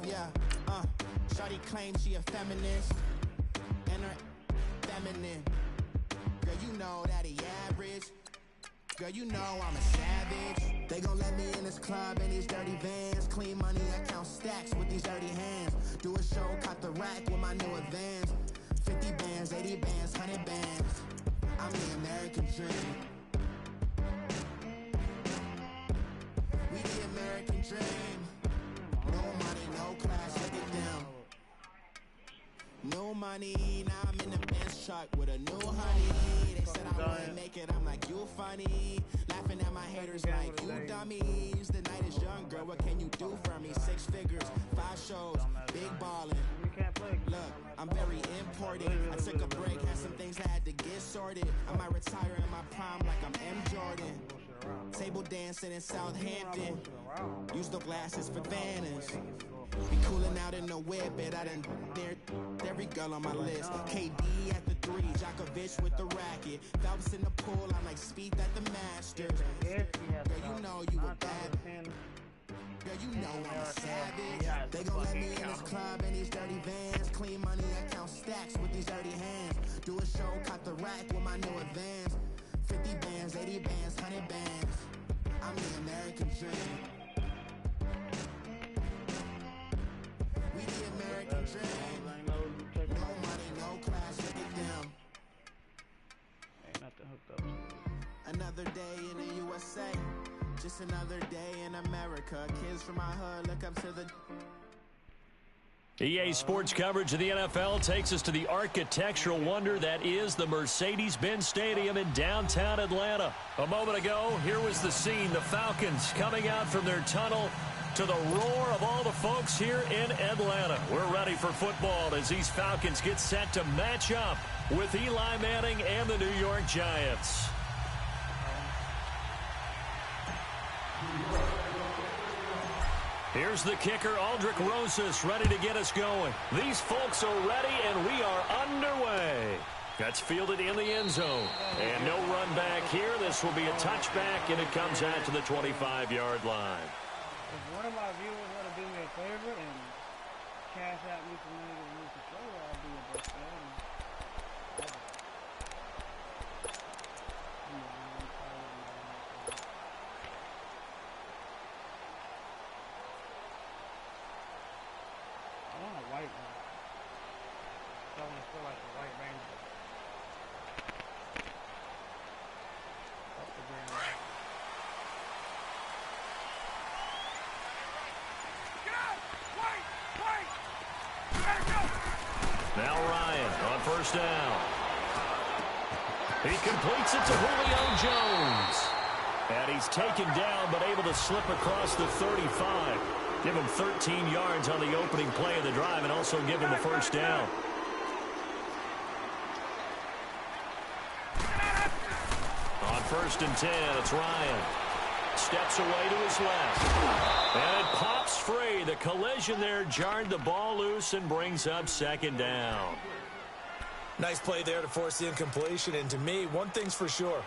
love, yeah. Shawty claims she a feminist, and her feminine. Girl, you know that he average. Girl, you know I'm a savage. They gon' let me in this club in these dirty vans. Clean money, I count stacks with these dirty hands. Do a show, cut the rack with my new advance. 50 bands, 80 bands, 100 bands. I'm the American dream. We the American dream. No money, no class, look at them. No money, now I'm in the Benz truck with a new honey. They said I wouldn't make it, I'm like, you funny. Laughing at my haters like, you dummies. The night is young, girl, what can you do for me? 6 figures, 5 shows, big ballin'. Look, I'm very important. I took a break, had some things I had to get sorted. I might retire in my prime like I'm M. Jordan. Table dancing in Southampton. Use the glasses for Vannas. Be cooling out in the whip, but I done dared every girl on my list. KD at the 3, Djokovic with the racket. Phelps in the pool, I'm like Speed at the Masters. Girl, you know you a bad. Girl, you know I'm a savage. They gon' let me in this club in these dirty vans. Clean money, I count stacks with these dirty hands. Do a show, cut the rack with my new advance. 50 bands, 80 bands, 100 bands. I'm the American dream. We the American dream. No money, no class, look at them. Ain't nothing hooked up. Another day in the USA. Just another day in America. Kids from my hood look up to the... EA Sports coverage of the NFL takes us to the architectural wonder that is the Mercedes-Benz Stadium in downtown Atlanta. A moment ago, here was the scene. The Falcons coming out from their tunnel to the roar of all the folks here in Atlanta. We're ready for football as these Falcons get set to match up with Eli Manning and the New York Giants. Here's the kicker, Aldrick Rosas, ready to get us going. These folks are ready, and we are underway. That's fielded in the end zone. And no run back here. This will be a touchback, and it comes out to the 25-yard line. If one of my viewers want to do me a favor and cash out me some money to the new controller, I'll be a best fan. I want a white one. I want to feel like a white ranger. Up the ground. Now Ryan on first down. He completes it to Julio Jones. And he's taken down but able to slip across the 35. Give him 13 yards on the opening play of the drive and also give him the first down. On first and 10, it's Ryan. Steps away to his left. And it pops free. The collision there jarred the ball loose and brings up second down. Nice play there to force the incompletion. And to me, one thing's for sure.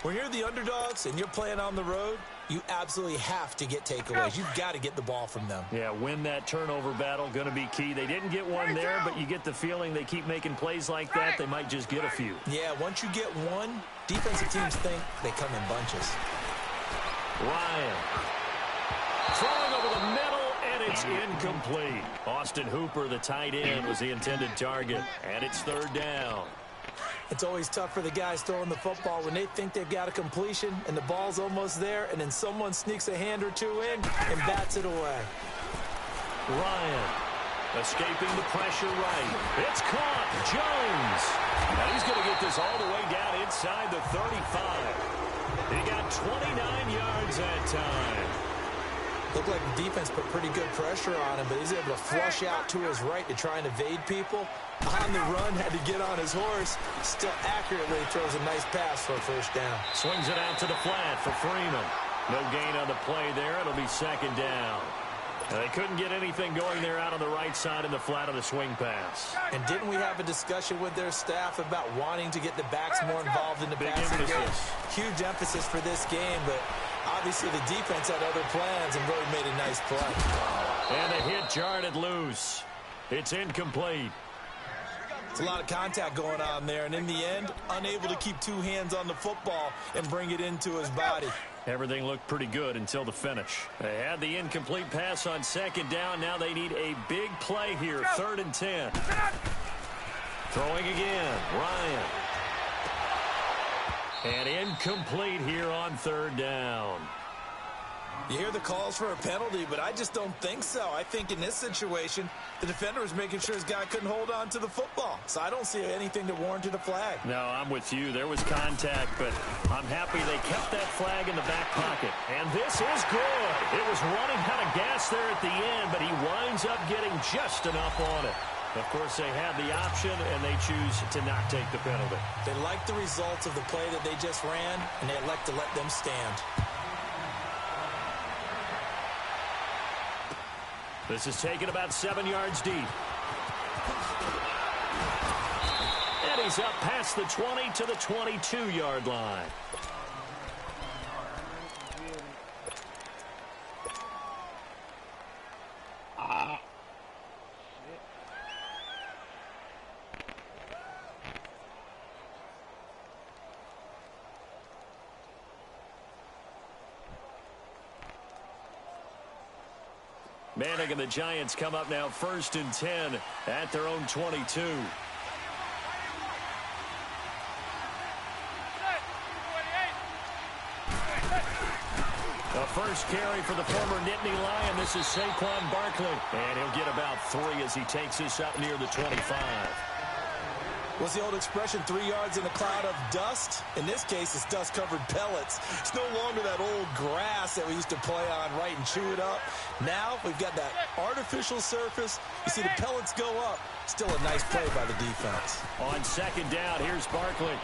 When you're the underdogs and you're playing on the road, you absolutely have to get takeaways. You've got to get the ball from them. Yeah, win that turnover battle, going to be key. They didn't get one there, but you get the feeling they keep making plays like that, they might just get a few. Yeah, once you get one, defensive teams think they come in bunches. Ryan throwing over the middle, and it's incomplete. Austin Hooper, the tight end, was the intended target, and it's third down. It's always tough for the guys throwing the football when they think they've got a completion and the ball's almost there, and then someone sneaks a hand or two in and bats it away. Ryan escaping the pressure right. It's caught. Jones. And he's going to get this all the way down inside the 35. He got 29 yards that time. Looked like the defense put pretty good pressure on him, but he's able to flush out to his right to try and evade people. On the run, had to get on his horse. Still accurately throws a nice pass for a first down. Swings it out to the flat for Freeman. No gain on the play there. It'll be second down. And they couldn't get anything going there out on the right side in the flat of the swing pass. And didn't we have a discussion with their staff about wanting to get the backs more involved in the passing game? Huge emphasis for this game, but obviously the defense had other plans and really made a nice play. And the hit jarred it loose. It's incomplete. It's a lot of contact going on there, and in the end, unable to keep two hands on the football and bring it into his body. Everything looked pretty good until the finish. They had the incomplete pass on second down. Now they need a big play here, 3rd and 10. Throwing again, Ryan. And incomplete here on 3rd down. You hear the calls for a penalty, but I just don't think so. I think in this situation, the defender was making sure his guy couldn't hold on to the football. So I don't see anything that warranted a flag. No, I'm with you. There was contact, but I'm happy they kept that flag in the back pocket. And this is good. It was running out of gas there at the end, but he winds up getting just enough on it. Of course, they had the option, and they choose to not take the penalty. They like the results of the play that they just ran, and they elect to let them stand. This is taken about 7 yards deep. And he's up past the 20 to the 22-yard line. Manning and the Giants come up now 1st and 10 at their own 22. The first carry for the former Nittany Lion. This is Saquon Barkley. And he'll get about 3 as he takes this up near the 25. What's the old expression, 3 yards in a cloud of dust? In this case, it's dust-covered pellets. It's no longer that old grass that we used to play on, right, and chew it up. Now we've got that artificial surface. You see the pellets go up. Still a nice play by the defense. On 2nd down, here's Barkley.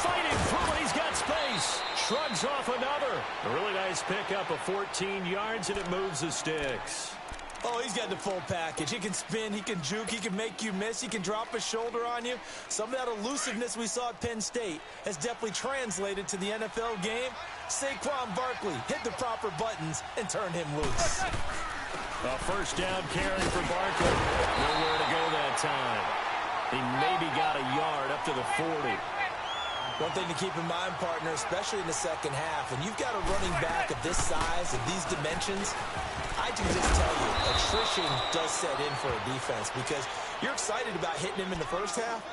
Fighting through it, he's got space. Shrugs off another. A really nice pickup of 14 yards, and it moves the sticks. Oh, he's got the full package. He can spin, he can juke, he can make you miss, he can drop a shoulder on you. Some of that elusiveness we saw at Penn State has definitely translated to the NFL game. Saquon Barkley hit the proper buttons and turn him loose. A 1st down carry for Barkley. Nowhere to go that time. He maybe got a yard up to the 40. One thing to keep in mind, partner, especially in the second half, when you've got a running back of this size, of these dimensions, I can just tell you, attrition does set in for a defense because you're excited about hitting him in the first half.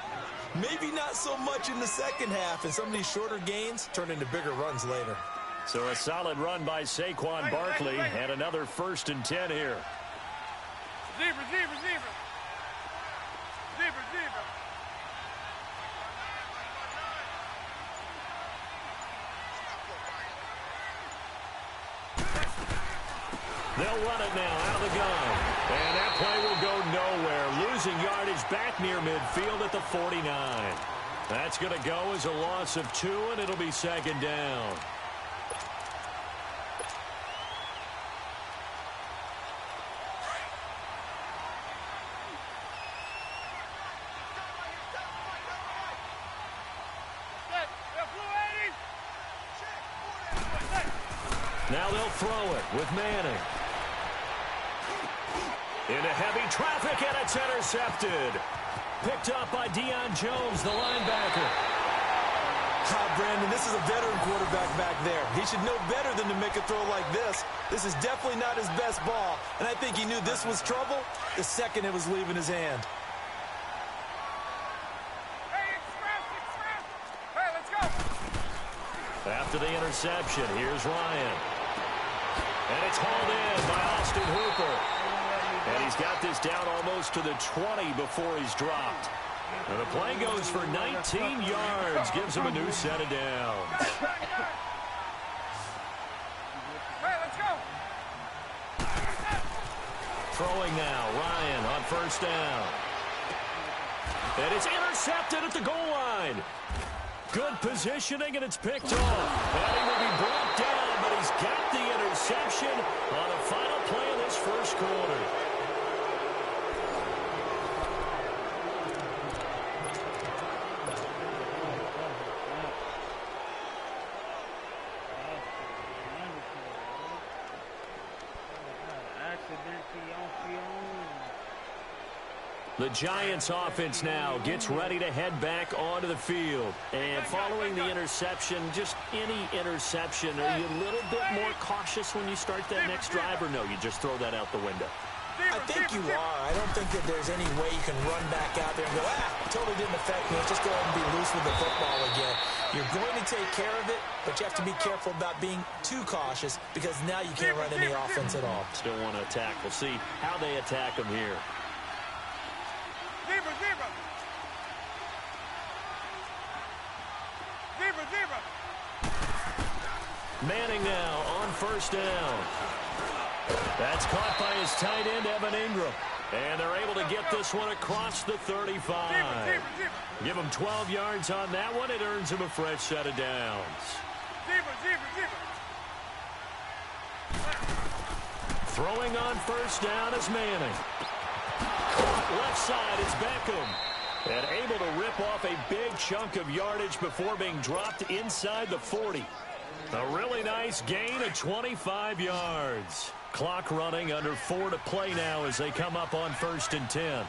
Maybe not so much in the second half, and some of these shorter gains turn into bigger runs later. So a solid run by Saquon Barkley and another 1st and 10 here. Receiver. They'll run it now out of the gun. And that play will go nowhere. Losing yardage back near midfield at the 49. That's going to go as a loss of 2, and it'll be 2nd down. Now they'll throw it with Manning. Into heavy traffic, and it's intercepted. Picked up by Deion Jones, the linebacker. Brandon, this is a veteran quarterback back there. He should know better than to make a throw like this. This is definitely not his best ball, and I think he knew this was trouble the second it was leaving his hand. Hey, let's go. After the interception, here's Ryan. And it's hauled in by Austin Hooper. And he's got this down almost to the 20 before he's dropped. And the play goes for 19 yards. Gives him a new set of downs. Hey, let's go. Throwing now, Ryan on 1st down. And it's intercepted at the goal line. Good positioning, and it's picked off. And he will be brought down, but he's got the interception on the final play of this first quarter. The Giants offense now gets ready to head back onto the field. And following the interception, just any interception, are you a little bit more cautious when you start that next drive, or no, you just throw that out the window? I think you are. I don't think that there's any way you can run back out there and go, totally didn't affect me. Let's just go ahead and be loose with the football again. You're going to take care of it, but you have to be careful about being too cautious because now you can't run any offense at all. Still want to attack. We'll see how they attack them here. Manning now on first down. That's caught by his tight end, Evan Ingram. And they're able to get this one across the 35. Give him 12 yards on that one. It earns him a fresh set of downs. Throwing on first down is Manning. Left side is Beckham. And able to rip off a big chunk of yardage before being dropped inside the 40. A really nice gain of 25 yards. Clock running, under 4 to play now as they come up on 1st and 10.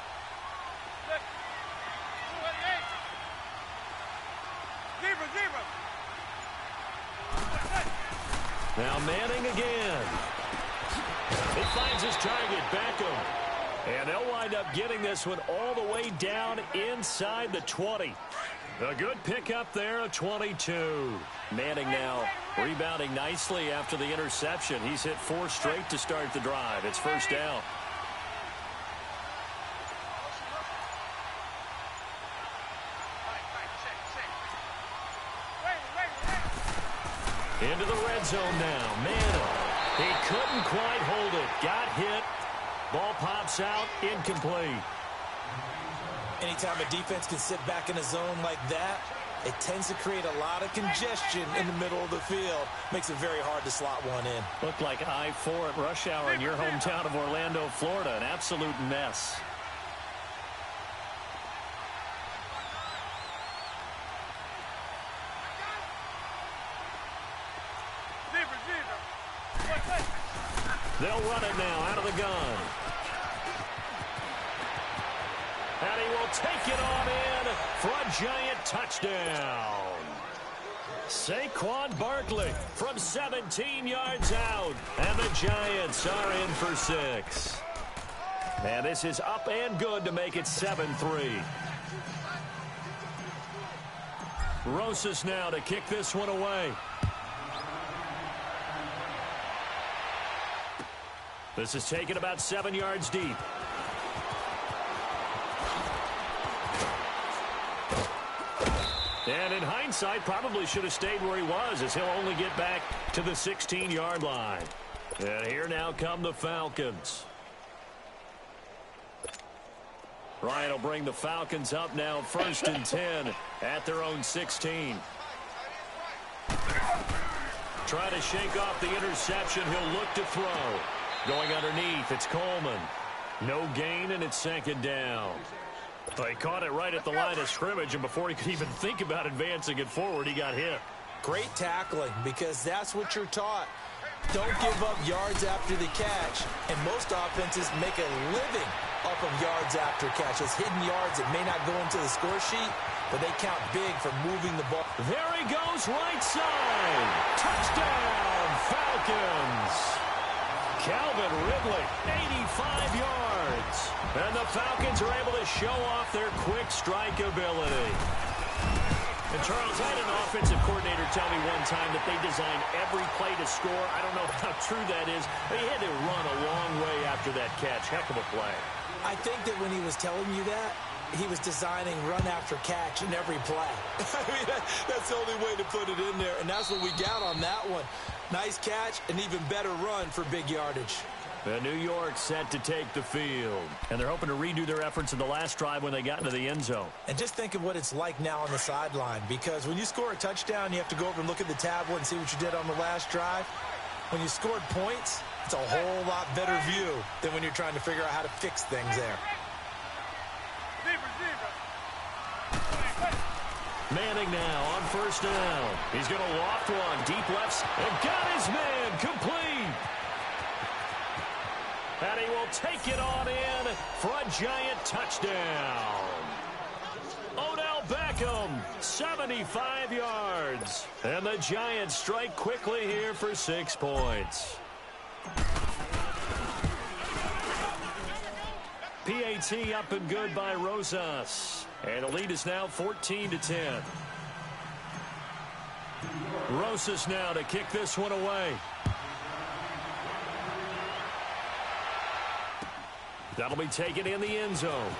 Now Manning again. He finds his target, Beckham. And they'll wind up getting this one all the way down inside the 20. A good pickup there of 22. Manning now rebounding nicely after the interception. He's hit 4 straight to start the drive. It's first down. Into the red zone now. Manning. He couldn't quite hold it. Got hit. Ball pops out. Incomplete. Anytime a defense can sit back in a zone like that, it tends to create a lot of congestion in the middle of the field. Makes it very hard to slot one in. Looked like I-4 at rush hour in your hometown of Orlando, Florida. An absolute mess. They'll run it now out of the gun. And he will take it on in for a giant touchdown. Saquon Barkley from 17 yards out. And the Giants are in for 6. And this is up and good to make it 7-3. Rosas now to kick this one away. This is taken about 7 yards deep. And in hindsight, probably should have stayed where he was, as he'll only get back to the 16-yard line. And here now come the Falcons. Ryan will bring the Falcons up now 1st and 10 at their own 16. Try to shake off the interception. He'll look to throw. Going underneath, it's Coleman. No gain, and it's 2nd down. Well, he caught it right at the line of scrimmage, and before he could even think about advancing it forward, he got hit. Great tackling, because that's what you're taught. Don't give up yards after the catch, and most offenses make a living off of yards after catches. Hidden yards that may not go into the score sheet, but they count big for moving the ball. There he goes, right side. Touchdown, Falcons. Calvin Ridley, 85 yards. And the Falcons are able to show off their quick strike ability. And Charles, I had an offensive coordinator tell me one time that they designed every play to score. I don't know how true that is. They had to run a long way after that catch. Heck of a play. I think that when he was telling you that, he was designing run after catch in every play. I mean, that's the only way to put it in there, and that's what we got on that one. Nice catch, an even better run for big yardage. And New York set to take the field. And they're hoping to redo their efforts in the last drive when they got into the end zone. And just think of what it's like now on the sideline, because when you score a touchdown, you have to go over and look at the tablet and see what you did on the last drive. When you scored points, it's a whole lot better view than when you're trying to figure out how to fix things there. Manning now on 1st down. He's going to loft one, deep left, and got his man complete. And he will take it on in for a Giant touchdown. Odell Beckham, 75 yards. And the Giants strike quickly here for 6 points. PAT up and good by Rosas. And the lead is now 14-10. Rosas now to kick this one away. That'll be taken in the end zone.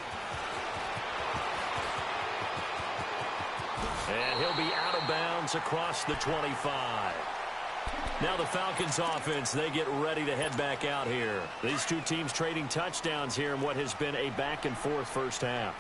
And he'll be out of bounds across the 25. Now the Falcons offense, they get ready to head back out here. These two teams trading touchdowns here in what has been a back-and-forth first half.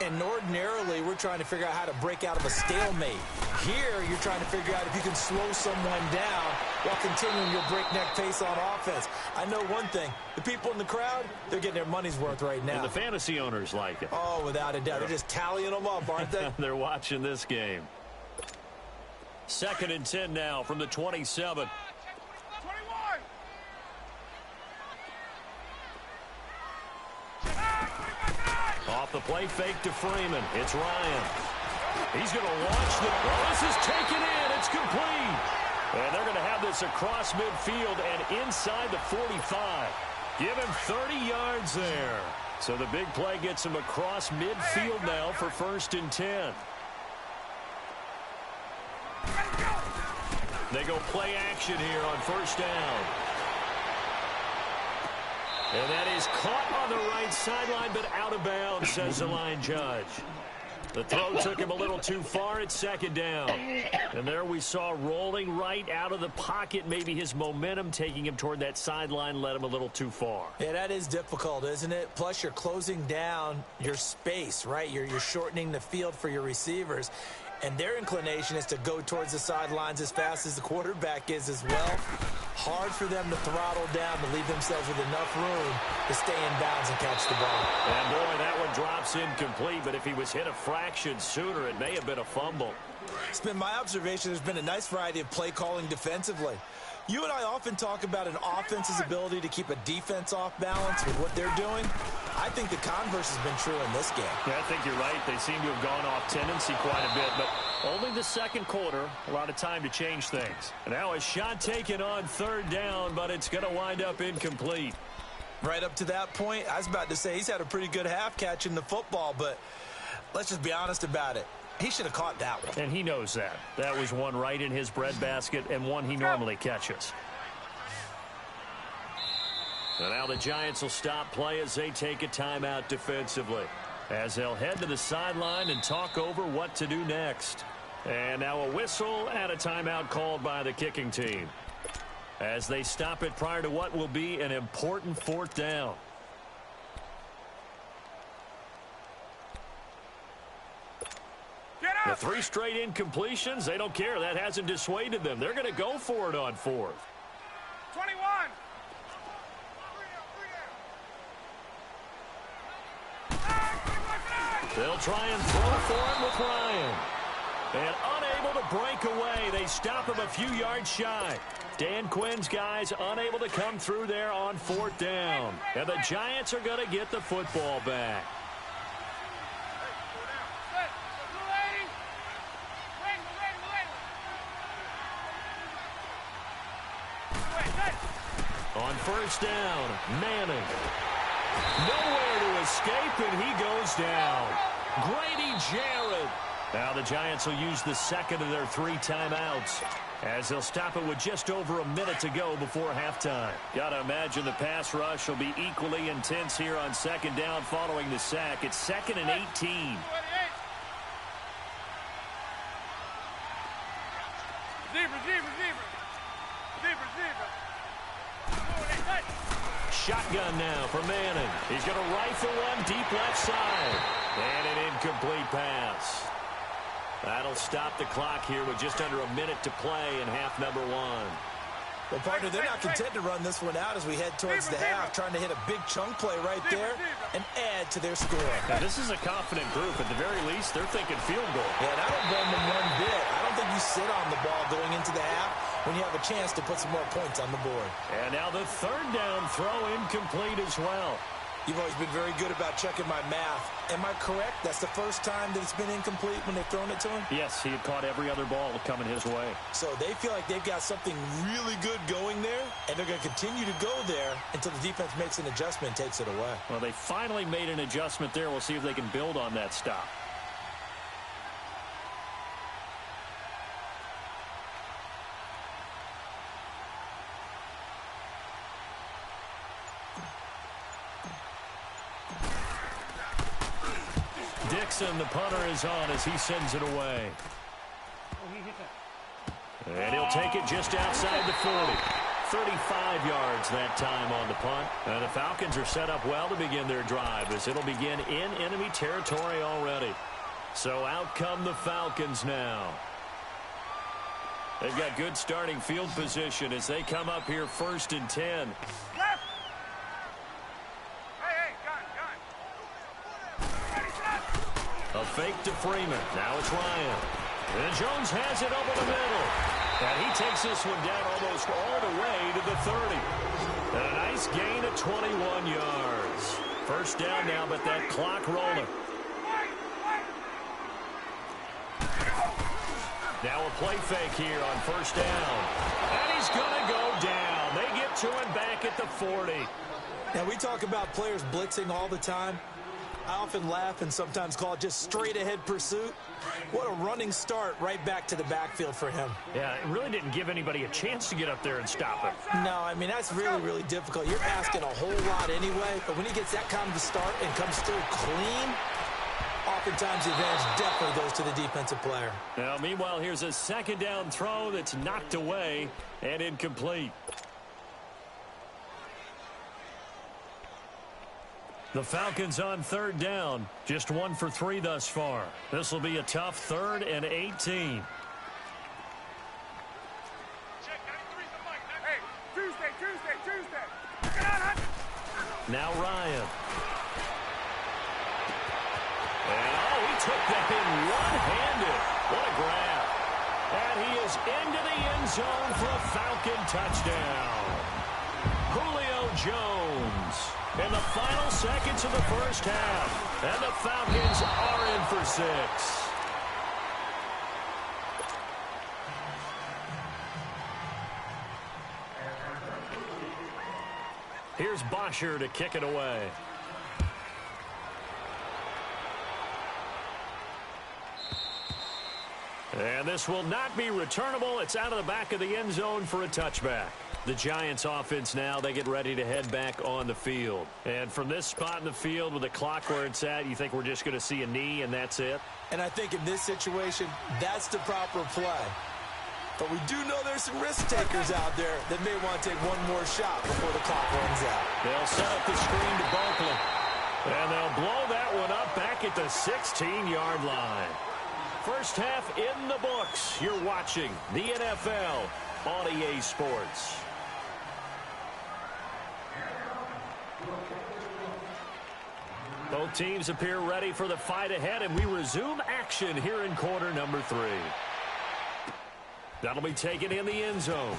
And ordinarily, we're trying to figure out how to break out of a stalemate. Here, you're trying to figure out if you can slow someone down while continuing your breakneck pace on offense. I know one thing. The people in the crowd, they're getting their money's worth right now. And the fantasy owners like it. Oh, without a doubt. They're just tallying them up, aren't they? They're watching this game. 2nd and 10 now from the 27. Off the play fake to Freeman. It's Ryan. He's going to launch the ball. This is taken in. It's complete. And they're going to have this across midfield and inside the 45. Give him 30 yards there. So the big play gets him across midfield now for 1st and 10. They go play action here on 1st down. And that is caught on the right sideline, but out of bounds, says the line judge. The throw took him a little too far at 2nd down. And there we saw rolling right out of the pocket. Maybe his momentum taking him toward that sideline led him a little too far. Yeah, that is difficult, isn't it? Plus, you're closing down your space, right? You're shortening the field for your receivers. And their inclination is to go towards the sidelines as fast as the quarterback is as well. Hard for them to throttle down to leave themselves with enough room to stay in bounds and catch the ball. And boy, that one drops incomplete, but if he was hit a fraction sooner, it may have been a fumble. It's been my observation there's been a nice variety of play calling defensively. You and I often talk about an offense's ability to keep a defense off balance with what they're doing. I think the converse has been true in this game. Yeah, I think you're right. They seem to have gone off tendency quite a bit, but only the 2nd quarter, a lot of time to change things. And now a shot taken on 3rd down, but it's going to wind up incomplete. Right up to that point, I was about to say he's had a pretty good half catching the football, but let's just be honest about it. He should have caught that one. And he knows that. That was one right in his breadbasket and one he normally catches. And now the Giants will stop play as they take a timeout defensively, as they'll head to the sideline and talk over what to do next. And now a whistle and a timeout called by the kicking team, as they stop it prior to what will be an important 4th down. The 3 straight incompletions, they don't care. That hasn't dissuaded them. They're going to go for it on 4th. 21. They'll try and throw for him with Ryan. And unable to break away. They stop him a few yards shy. Dan Quinn's guys unable to come through there on 4th down. And the Giants are going to get the football back. On 1st down, Manning. Nowhere to escape, and he goes down. Grady Jarrett. Now the Giants will use the 2nd of their 3 timeouts, as they'll stop it with just over a minute to go before halftime. Got to imagine the pass rush will be equally intense here on 2nd down following the sack. It's 2nd and 18. Shotgun now for Manning. He's going to rifle one deep left side. And an incomplete pass. That'll stop the clock here with just under a minute to play in half number 1. Well, partner, they're not content to run this one out as we head towards the half, trying to hit a big chunk play right there and add to their score. Now, this is a confident group. At the very least, they're thinking field goal. Yeah, and I don't blame them one bit. I don't think you sit on the ball going into the half. when you have a chance to put some more points on the board. And now the third down throw incomplete as well. You've always been very good about checking my math. Am I correct? That's the first time that it's been incomplete when they've thrown it to him? Yes, he had caught every other ball coming his way. So they feel like they've got something really good going there, and they're going to continue to go there until the defense makes an adjustment and takes it away. Well, they finally made an adjustment there. We'll see if they can build on that stop. Dixon, the punter, is on as he sends it away. And he'll take it just outside the 40. 35 yards that time on the punt. And the Falcons are set up well to begin their drive as it'll begin in enemy territory already. So out come the Falcons now. They've got good starting field position as they come up here 1st and 10. A fake to Freeman. Now it's Ryan. And Jones has it over the middle. And he takes this one down almost all the way to the 30. And a nice gain of 21 yards. First down now, but that clock rolling. Now a play fake here on first down. And he's going to go down. They get to him back at the 40. Now, we talk about players blitzing all the time. I often laugh and sometimes call it just straight-ahead pursuit. What a running start right back to the backfield for him. Yeah, it really didn't give anybody a chance to get up there and stop him. No, I mean, that's really, really difficult. You're asking a whole lot anyway, but when he gets that kind of a start and comes through clean, oftentimes the advantage definitely goes to the defensive player. Now, meanwhile, here's a second down throw that's knocked away and incomplete. The Falcons on third down. Just 1 for 3 thus far. This will be a tough 3rd and 18. Hey, Tuesday. Now Ryan. And, he took that in one-handed. What a grab. And he is into the end zone for a Falcon touchdown. Julio Jones. In the final seconds of the first half. And the Falcons are in for 6. Here's Bosher to kick it away. And this will not be returnable. It's out of the back of the end zone for a touchback. The Giants offense now, they get ready to head back on the field. And from this spot in the field with the clock where it's at, you think we're just going to see a knee and that's it? And I think in this situation, that's the proper play. But we do know there's some risk takers out there that may want to take one more shot before the clock runs out. They'll set up the screen to Buckland. And they'll blow that one up back at the 16-yard line. First half in the books. You're watching the NFL on EA Sports. Both teams appear ready for the fight ahead, and we resume action here in quarter number 3. That'll be taken in the end zone.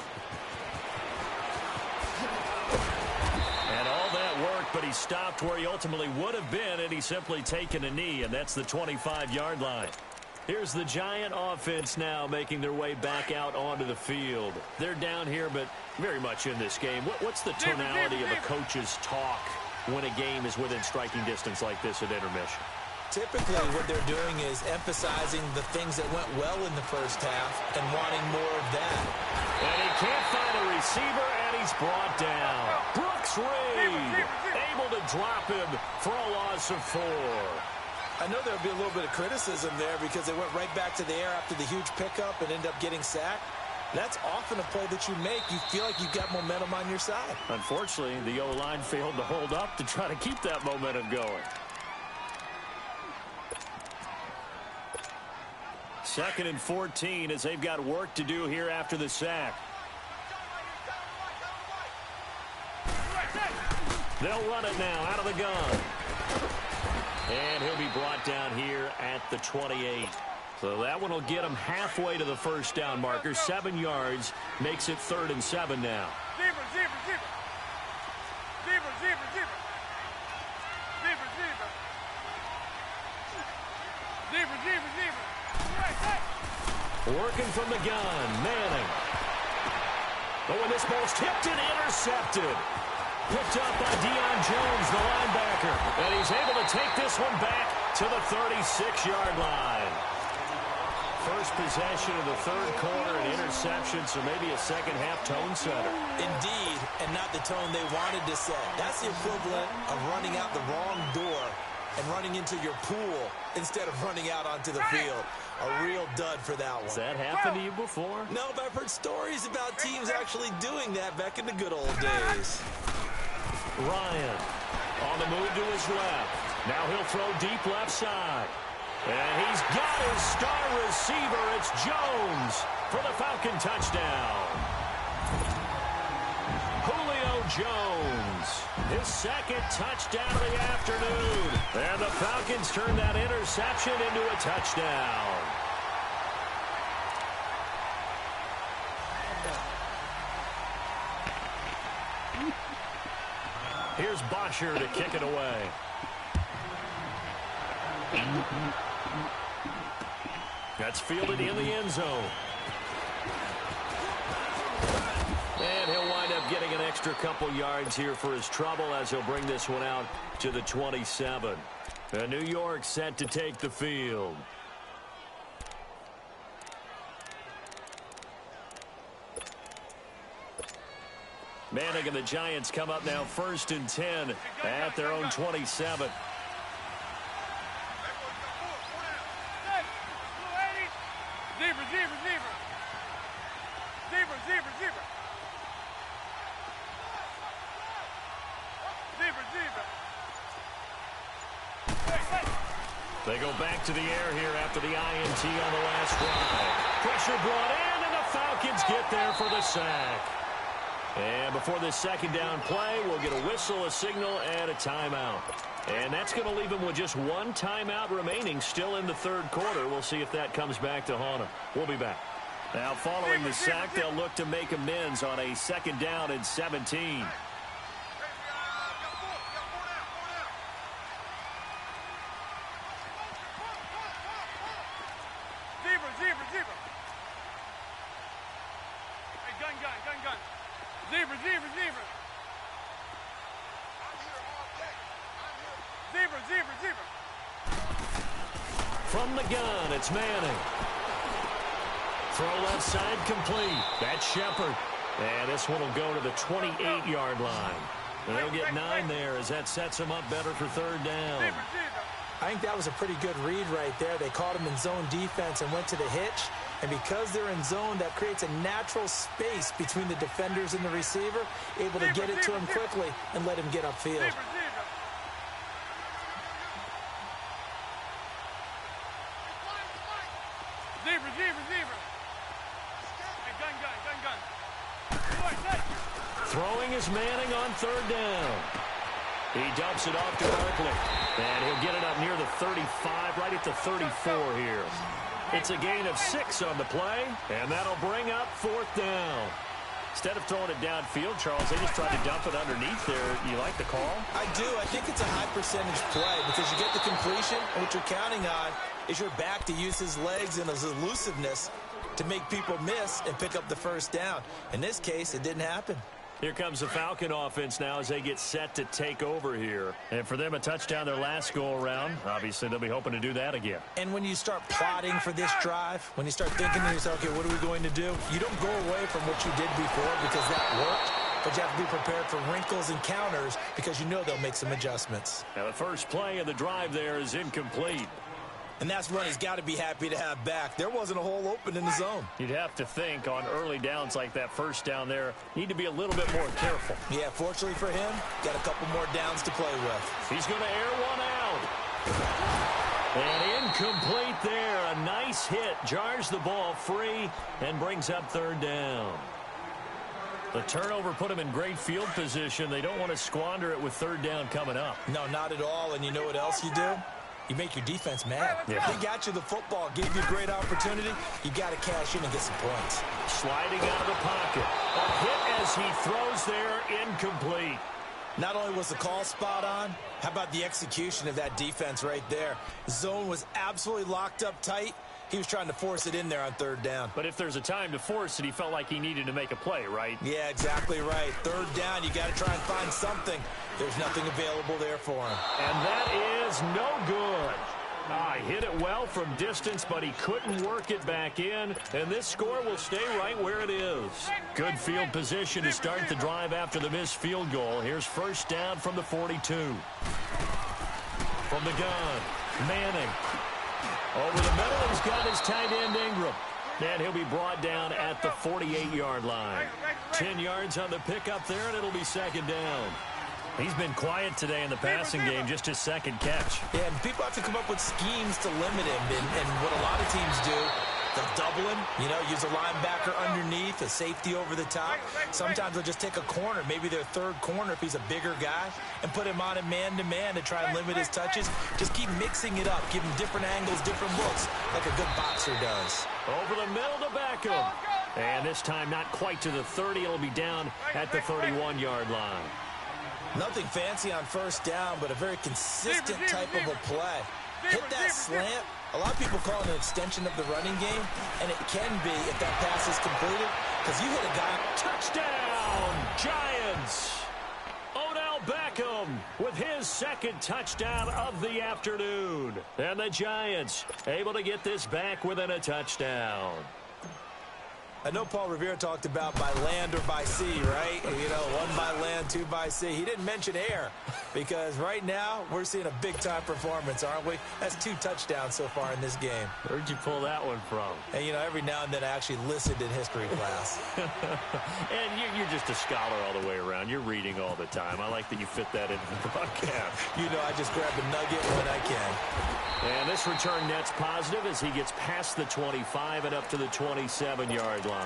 And all that work, but he stopped where he ultimately would have been, and he's simply taken a knee, and that's the 25-yard line. Here's the Giant offense now making their way back out onto the field. They're down here, but very much in this game. What's the tonality of a coach's talk when a game is within striking distance like this at intermission? Typically, what they're doing is emphasizing the things that went well in the first half and wanting more of that. And he can't find a receiver, and he's brought down. Brooks Reed able to drop him for a loss of 4. I know there'll be a little bit of criticism there because they went right back to the air after the huge pickup and ended up getting sacked. That's often a play that you make. You feel like you've got momentum on your side. Unfortunately, the O-line failed to hold up to try to keep that momentum going. 2nd and 14 as they've got work to do here after the sack. They'll run it now out of the gun. And he'll be brought down here at the 28. So that one will get him halfway to the first down marker. 7 yards makes it 3rd and 7 now. Zebra, zebra, zebra. Zebra, zebra, zebra. Zebra, zebra. Zebra, zebra, zebra. Right, right. Working from the gun, Manning. Oh, and this ball's tipped and intercepted. Picked up by Deion Jones, the linebacker. And he's able to take this one back to the 36-yard line. First possession of the third quarter, an interception, so maybe a second-half tone setter. Indeed, and not the tone they wanted to set. That's the equivalent of running out the wrong door and running into your pool instead of running out onto the field. A real dud for that one. Has that happened to you before? No, but I've heard stories about teams actually doing that back in the good old days. Ryan on the move to his left. Now he'll throw deep left side. And he's got his star receiver. It's Jones for the Falcon touchdown. Julio Jones, his second touchdown of the afternoon. And the Falcons turn that interception into a touchdown. Here's Bosher to kick it away. That's fielded in the end zone. And he'll wind up getting an extra couple yards here for his trouble as he'll bring this one out to the 27. And New York set to take the field. Manning and the Giants come up now 1st and 10 at their own 27. Zebra, zebra, zebra. Zebra, zebra, zebra. Zebra, zebra. Hey, hey. They go back to the air here after the INT on the last drive. Pressure brought in, and the Falcons get there for the sack. And before this second down play, we'll get a whistle, a signal, and a timeout. And that's going to leave him with just one timeout remaining still in the third quarter. We'll see if that comes back to haunt him. We'll be back. Now, following the sack, they'll look to make amends on a 2nd down and 17. Zebra, zebra, zebra. Hey, gun, gun, gun, gun. Zebra, zebra, zebra. Zebra, zebra, zebra. From the gun, it's Manning. Throw left side complete. That's Shepard. And this one will go to the 28-yard line. And they'll get 9 there as that sets them up better for 3rd down. Zebra, zebra. I think that was a pretty good read right there. They caught him in zone defense and went to the hitch. And because they're in zone, that creates a natural space between the defenders and the receiver, able to get it to him quickly and let him get upfield. Zebra, zebra. Zebra, zebra, zebra. Hey, gun, gun, gun, gun. Boy, hey. Throwing is Manning on 3rd down. He dumps it off to Barkley. And he'll get it up near the 35, right at the 34 here. It's a gain of 6 on the play, and that'll bring up 4th down. Instead of throwing it downfield, Charles, they just tried to dump it underneath there. You like the call? I do. I think it's a high percentage play because you get the completion, and what you're counting on is your back to use his legs and his elusiveness to make people miss and pick up the 1st down. In this case, it didn't happen. Here comes the Falcon offense now as they get set to take over here. And for them, a touchdown their last go-around. Obviously, they'll be hoping to do that again. And when you start plotting for this drive, when you start thinking to yourself, okay, what are we going to do? You don't go away from what you did before because that worked, but you have to be prepared for wrinkles and counters because you know they'll make some adjustments. Now, the first play of the drive there is incomplete. And that's one he's got to be happy to have back. There wasn't a hole open in the zone. You'd have to think on early downs like that 1st down there, need to be a little bit more careful. Yeah, fortunately for him, got a couple more downs to play with. He's going to air one out. And incomplete there. A nice hit. Jars the ball free and brings up 3rd down. The turnover put him in great field position. They don't want to squander it with 3rd down coming up. No, not at all. And you know what else you do? You make your defense mad. Yeah. They got you the football, gave you a great opportunity. You got to cash in and get some points. Sliding out of the pocket. A hit as he throws there, incomplete. Not only was the call spot on, how about the execution of that defense right there? Zone was absolutely locked up tight. He was trying to force it in there on third down. But if there's a time to force it, he felt like he needed to make a play, right? Yeah, exactly right. Third down, you got to try and find something. There's nothing available there for him. And that is no good. He hit it well from distance, but he couldn't work it back in. And this score will stay right where it is. Good field position to start the drive after the missed field goal. Here's first down from the 42. From the gun, Manning. Over the middle, he's got his tight end, Ingram. And he'll be brought down at the 48-yard line. 10 yards on the pickup there, and it'll be second down. He's been quiet today in the passing game, just his second catch. Yeah, and people have to come up with schemes to limit him. And what a lot of teams do, they'll double him, use a linebacker underneath, a safety over the top. Sometimes they'll just take a corner, maybe their third corner if he's a bigger guy, and put him on a man-to-man to try and limit his touches. Just keep mixing it up, give him different angles, different looks, like a good boxer does. Over the middle to Beckham. And this time not quite to the 30. It'll be down at the 31-yard line. Nothing fancy on first down, but a very consistent type of a play. Hit that slant. A lot of people call it an extension of the running game, and it can be if that pass is completed, because you hit a guy. Touchdown, Giants! Odell Beckham with his second touchdown of the afternoon. And the Giants able to get this back within a touchdown. I know Paul Revere talked about by land or by sea, right? One by land, two by sea. He didn't mention air because right now we're seeing a big-time performance, aren't we? That's 2 touchdowns so far in this game. Where'd you pull that one from? And, every now and then I actually listened in history class. And you're just a scholar all the way around. You're reading all the time. I like that you fit that into the broadcast. I just grab a nugget when I can. And this return net's positive as he gets past the 25 and up to the 27-yard line.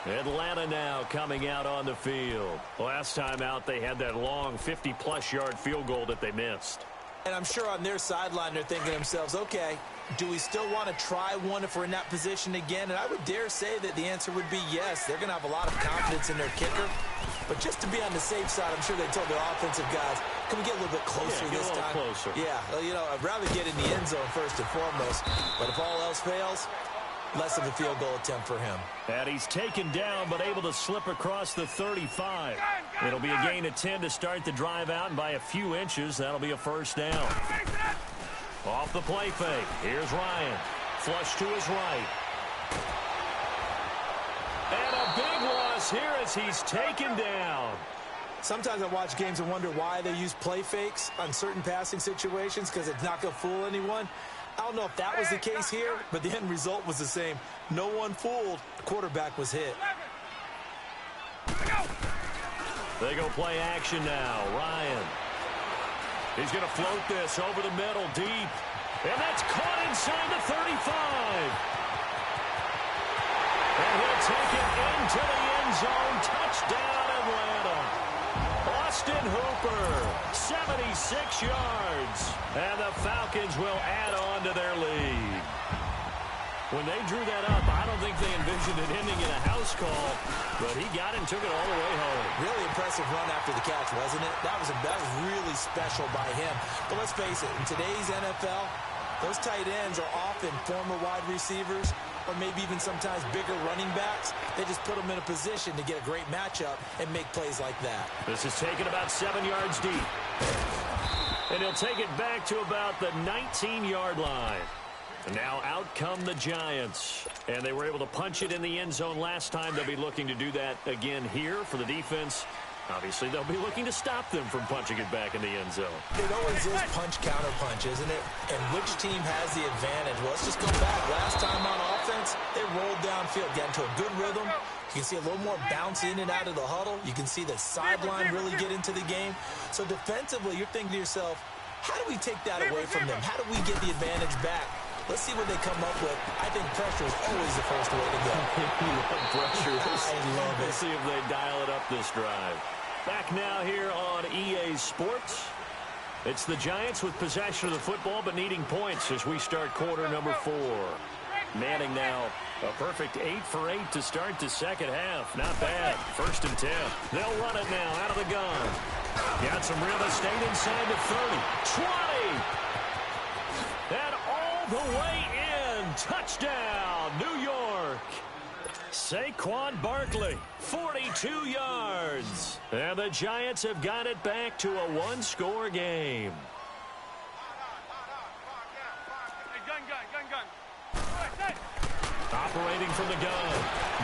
Atlanta now coming out on the field. Last time out, they had that long 50-plus yard field goal that they missed. And I'm sure on their sideline, they're thinking to themselves, okay, do we still want to try one if we're in that position again? And I would dare say that the answer would be yes. They're going to have a lot of confidence in their kicker. But just to be on the safe side, I'm sure they told their offensive guys, can we get a little bit closer this time? Closer. Yeah, I'd rather get in the end zone first and foremost. But if all else fails, less of a field goal attempt for him. And he's taken down, but able to slip across the 35. It'll be a gain of 10 to start the drive out, and by a few inches, that'll be a first down. Off the play fake. Here's Ryan. Flush to his right. And a big loss here as he's taken down. Sometimes I watch games and wonder why they use play fakes on certain passing situations because it's not going to fool anyone. I don't know if that was the case here, but the end result was the same. No one fooled. The quarterback was hit. They go play action now. Ryan. He's going to float this over the middle deep. And that's caught inside the 35. And he'll take it into the end zone. Touchdown, Atlanta. Austin Hooper, 76 yards. And the Falcons will add on to their lead. When they drew that up, I don't think they envisioned it ending in a house call, but he got it and took it all the way home. Really impressive run after the catch, wasn't it? That was really special by him. But let's face it, in today's NFL, those tight ends are often former wide receivers or maybe even sometimes bigger running backs. They just put them in a position to get a great matchup and make plays like that. This is taken about 7 yards deep. And he'll take it back to about the 19-yard line. And now out come the Giants. And they were able to punch it in the end zone last time. They'll be looking to do that again here for the defense. Obviously, they'll be looking to stop them from punching it back in the end zone. It always is punch-counter-punch, isn't it? And which team has the advantage? Well, let's just go back. Last time on offense, they rolled downfield, got into a good rhythm. You can see a little more bounce in and out of the huddle. You can see the sideline really get into the game. So defensively, you're thinking to yourself, how do we take that away from them? How do we get the advantage back? Let's see what they come up with. I think pressure is always the first way to go. Pressure. I love it. Let's see if they dial it up this drive. Back now here on EA Sports. It's the Giants with possession of the football but needing points as we start quarter number 4. Manning now a perfect 8 for 8 to start the second half. Not bad. 1st and 10. They'll run it now out of the gun. Got some real estate inside the 30. 20. And all the way in. Touchdown, New York. Saquon Barkley, 42 yards. And the Giants have got it back to a one-score game. Operating from the gun,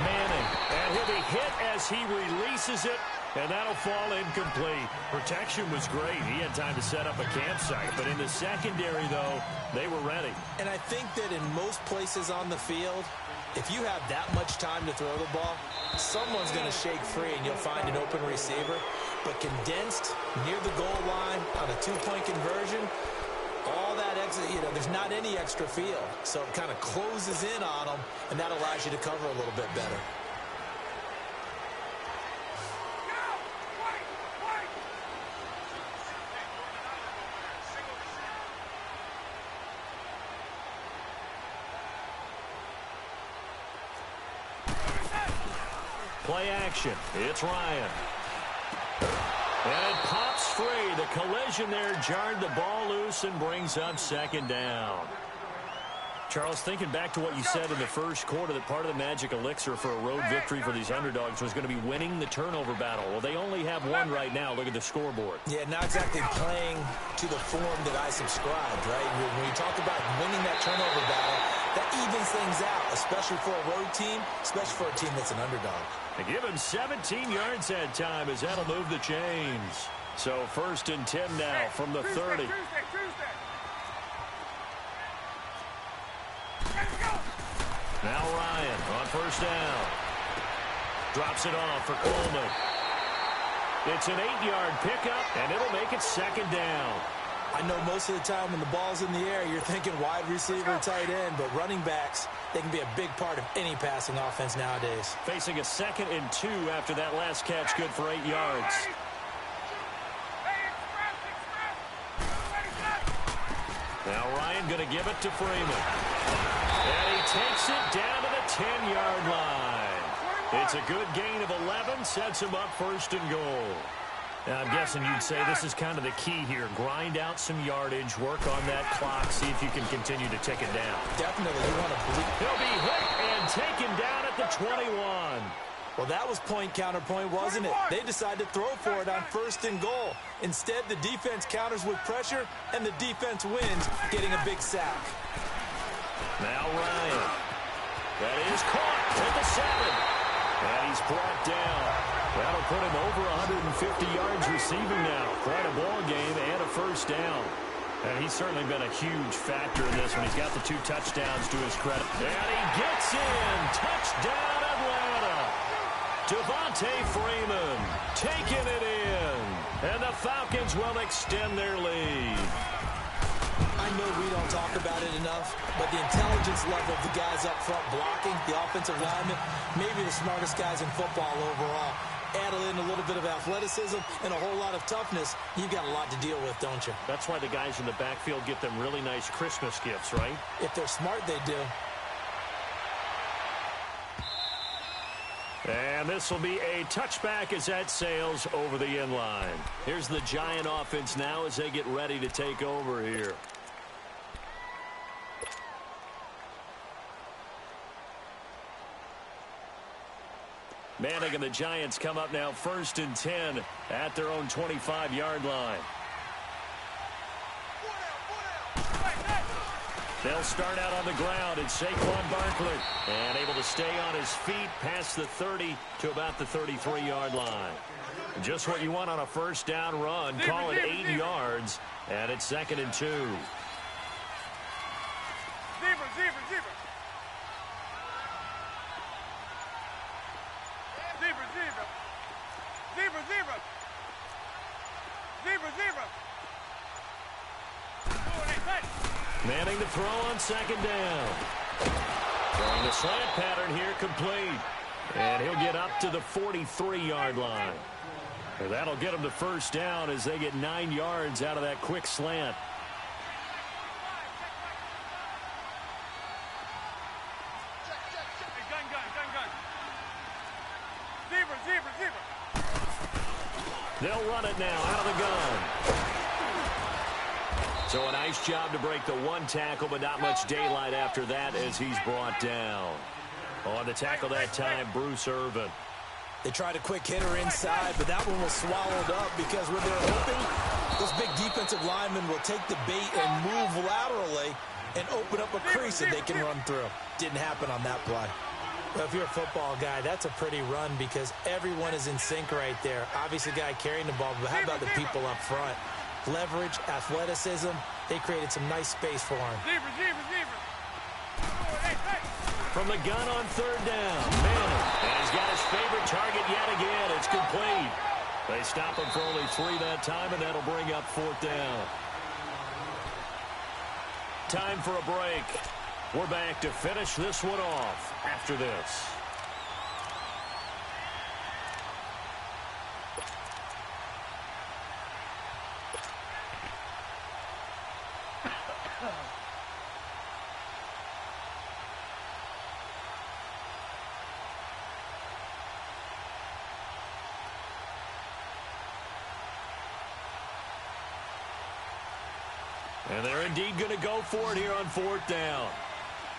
Manning, and he'll be hit as he releases it, and that'll fall incomplete. Protection was great. He had time to set up a campsite, but in the secondary, though, they were ready. And I think that in most places on the field, if you have that much time to throw the ball, someone's going to shake free and you'll find an open receiver. But condensed, near the goal line, on a 2-point conversion, all that extra, there's not any extra field. So it kind of closes in on them, and that allows you to cover a little bit better. Play action. It's Ryan. And it pops free. The collision there jarred the ball loose and brings up 2nd down. Charles, thinking back to what you said in the first quarter, that part of the magic elixir for a road victory for these underdogs was going to be winning the turnover battle. Well, they only have one right now. Look at the scoreboard. Yeah, not exactly playing to the form that I subscribed, right? When you talk about winning that turnover battle, that evens things out, especially for a road team, especially for a team that's an underdog. They give him 17 yards that time as that'll move the chains. So 1st and 10 now from the 30. Now Ryan on 1st down. Drops it off for Coleman. It's an 8-yard pickup, and it'll make it 2nd down. I know most of the time when the ball's in the air, you're thinking wide receiver, tight end, but running backs, they can be a big part of any passing offense nowadays. Facing a 2nd and 2 after that last catch, good for 8 yards. Now Ryan going to give it to Freeman. And he takes it down to the 10-yard line. It's a good gain of 11, sets him up 1st and goal. Now, I'm guessing you'd say this is kind of the key here. Grind out some yardage, work on that clock, see if you can continue to tick it down. Definitely. You want to He'll be hit and taken down at the 21. Well, that was point counterpoint, wasn't it? They decided to throw for it on 1st and goal. Instead, the defense counters with pressure, and the defense wins, getting a big sack. Now Ryan. That is caught at the 7. And he's brought down. That'll put him over 150 yards receiving now. Quite a ball game and a 1st down. And he's certainly been a huge factor in this one. He's got the 2 touchdowns to his credit. And he gets in. Touchdown, Atlanta. Devontae Freeman taking it in. And the Falcons will extend their lead. I know we don't talk about it enough, but the intelligence level of the guys up front blocking, the offensive linemen, maybe the smartest guys in football overall. Add in a little bit of athleticism and a whole lot of toughness, you've got a lot to deal with, don't you? That's why the guys in the backfield get them really nice Christmas gifts, right? If they're smart, they do. And this will be a touchback as that sails over the end line. Here's the Giant offense now as they get ready to take over here. Manning and the Giants come up now 1st and 10 at their own 25-yard line. They'll start out on the ground. It's Saquon Barkley. And able to stay on his feet past the 30 to about the 33-yard line. Just what you want on a 1st down run. Call it 8 yards. And it's 2nd and 2. Manning to throw on 2nd down. Throwing the slant pattern here complete. And he'll get up to the 43-yard line. And that'll get them to first down as they get 9 yards out of that quick slant. Zebra. They'll run it now out of the gun. So a nice job to break the one tackle, but not much daylight after that as he's brought down. On the tackle that time, Bruce Irvin. They tried a quick hitter inside, but that one was swallowed up because when they're hoping, those big defensive linemen will take the bait and move laterally and open up a crease that they can run through. Didn't happen on that play. Well, if you're a football guy, that's a pretty run because everyone is in sync right there. Obviously, the guy carrying the ball, but how about the people up front? Leverage, athleticism, they created some nice space for him. Zebra. From the gun on third down, Manning, and he's got his favorite target yet again. It's complete. They stop him for only 3 that time, and that'll bring up 4th down. Time for a break. We're back to finish this one off after this. And they're indeed going to go for it here on 4th down.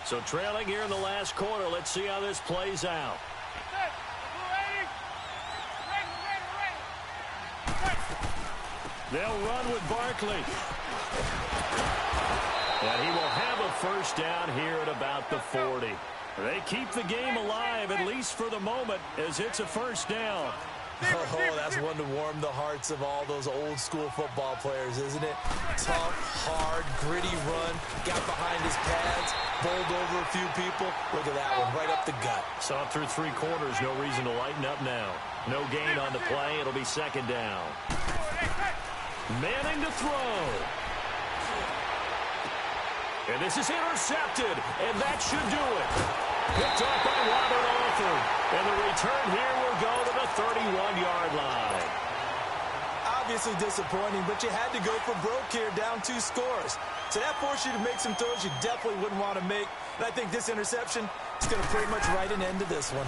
So trailing here in the last quarter. Let's see how this plays out. They'll run with Barkley. And he will have a first down here at about the 40. They keep the game alive, at least for the moment, as it's a first down. Oh, that's one to warm the hearts of all those old-school football players, isn't it? Tough, hard, gritty run. Got behind his pads, bowled over a few people. Look at that one, right up the gut. Saw through 3 quarters. No reason to lighten up now. No gain on the play. It'll be 2nd down. Manning to throw. And this is intercepted, and that should do it. Picked up by Robert Alford. And the return here will go to the 31-yard line. Obviously disappointing, but you had to go for broke here, down 2 scores. So that forced you to make some throws you definitely wouldn't want to make. And I think this interception is going to pretty much write an end to this one.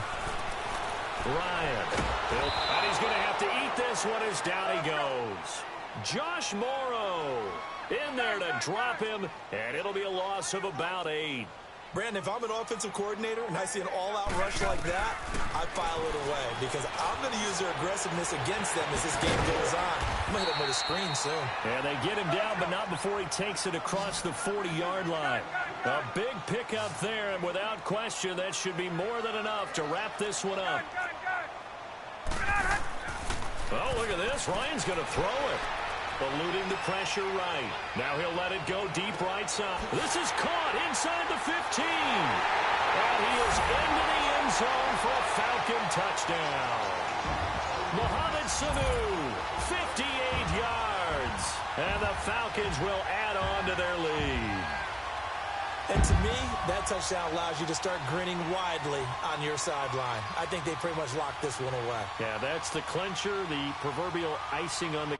Ryan. And he's going to have to eat this one as down he goes. Josh Morrow in there to drop him, and it'll be a loss of about 8. Brandon, if I'm an offensive coordinator and I see an all-out rush like that, I file it away because I'm going to use their aggressiveness against them as this game goes on. I'm going to hit him with a screen soon. And they get him down, but not before he takes it across the 40-yard line. A big pickup there, and without question, that should be more than enough to wrap this one up. Oh, look at this. Ryan's going to throw it. Eluding the pressure right. Now he'll let it go deep right side. This is caught inside the 15. And he is into the end zone for a Falcon touchdown. Mohamed Sanu, 58 yards. And the Falcons will add on to their lead. And to me, that touchdown allows you to start grinning widely on your sideline. I think they pretty much locked this one away. Yeah, that's the clincher, the proverbial icing on the